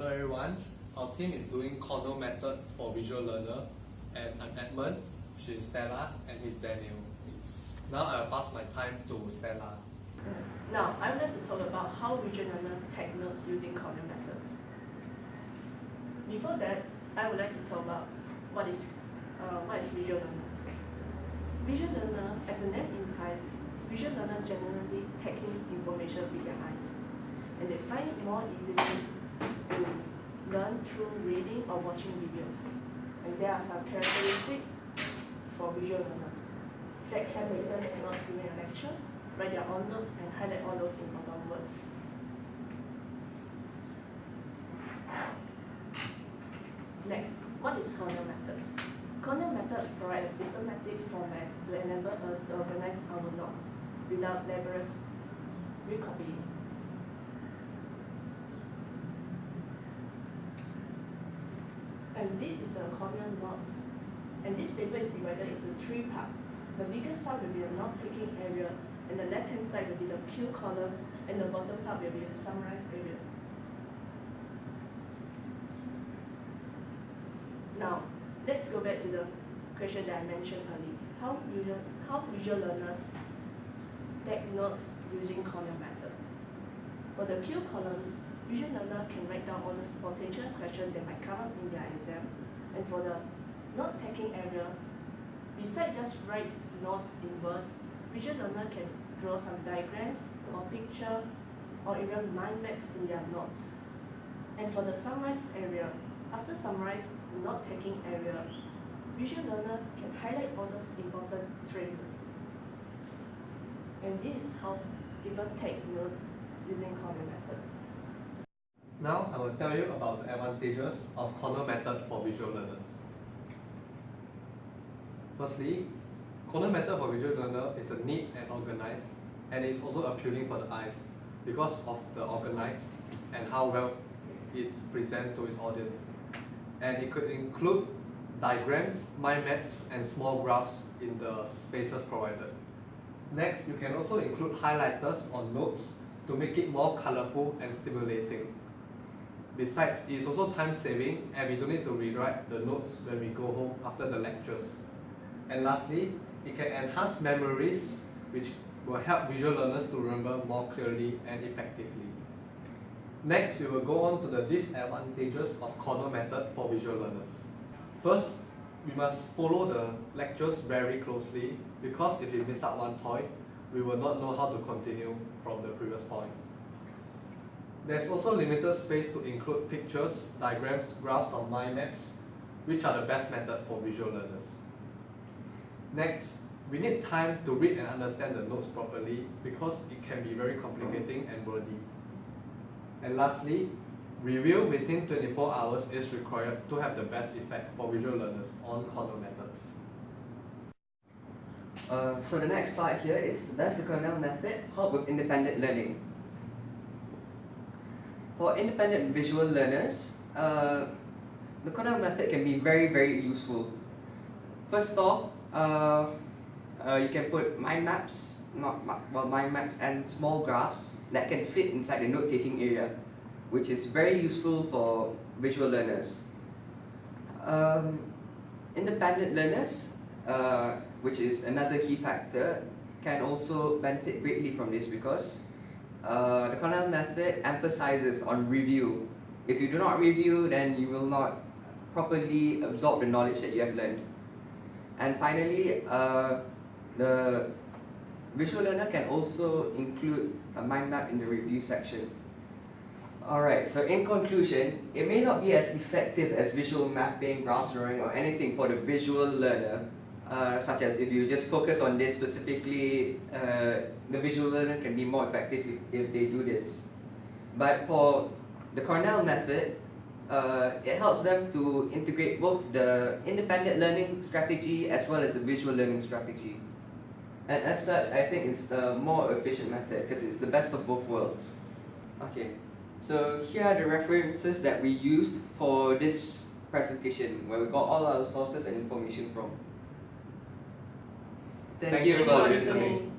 Hello everyone, our team is doing Cornell method for visual learner, and I'm Edmund, she's Stella, and he's Daniel. Now I'll pass my time to Stella. Now, I would like to talk about how visual learner take notes using Cornell methods. Before that, I would like to talk about what is visual learners. Visual learner, as the name implies, visual learner generally take in information with their eyes, and they find it more easily to learn through reading or watching videos. And there are some characteristics for visual learners that can return notes during a lecture, write their own notes, and highlight all those important words. Next, what is Cornell methods? Cornell methods provide a systematic format to enable us to organize our notes without laborious recopying. And this is the Cornell notes. And this paper is divided into 3 parts. The biggest part will be the note-taking areas, and the left-hand side will be the cue columns, and the bottom part will be the summarize area. Now, let's go back to the question that I mentioned earlier. How visual learners take notes using Cornell methods. For the cue columns, visual learner can write down all those potential questions that might come up in their exam. And for the note-taking area, besides just write notes in words, visual learner can draw some diagrams or picture or even mind maps in their notes. And for the summarize area, after summarize the note-taking area, visual learner can highlight all those important phrases. And this is how people take notes using Cornell methods. Now I will tell you about the advantages of Cornell method for visual learners. Firstly, Cornell method for visual learner is a neat and organized, and it's also appealing for the eyes because of the organized and how well it's presented to its audience. And it could include diagrams, mind maps, and small graphs in the spaces provided. Next, you can also include highlighters on notes to make it more colorful and stimulating. Besides, it's also time-saving, and we don't need to rewrite the notes when we go home after the lectures. And lastly, it can enhance memories, which will help visual learners to remember more clearly and effectively. Next, we will go on to the disadvantages of Cornell method for visual learners. First, we must follow the lectures very closely, because if we miss out one point, we will not know how to continue from the previous point. There's also limited space to include pictures, diagrams, graphs, or mind maps, which are the best method for visual learners. Next, we need time to read and understand the notes properly, because it can be very complicating and wordy. And lastly, review within 24 hours is required to have the best effect for visual learners on Cornell methods. So the next part here is, does the Cornell method help with independent learning? For independent visual learners, the Cornell method can be very useful. First off, you can put mind maps, mind maps and small graphs that can fit inside the note-taking area, which is very useful for visual learners. Independent learners, which is another key factor, can also benefit greatly from this because the Cornell method emphasizes on review. If you do not review, then you will not properly absorb the knowledge that you have learned. And finally, the visual learner can also include a mind map in the review section. Alright, so in conclusion, it may not be as effective as visual mapping, graph drawing, or anything for the visual learner, such as if you just focus on this specifically, the visual learner can be more effective if they do this. But for the Cornell method, it helps them to integrate both the independent learning strategy as well as the visual learning strategy. And as such, I think it's the more efficient method because it's the best of both worlds. Okay, so here are the references that we used for this presentation, where we got all our sources and information from. Thank you for listening.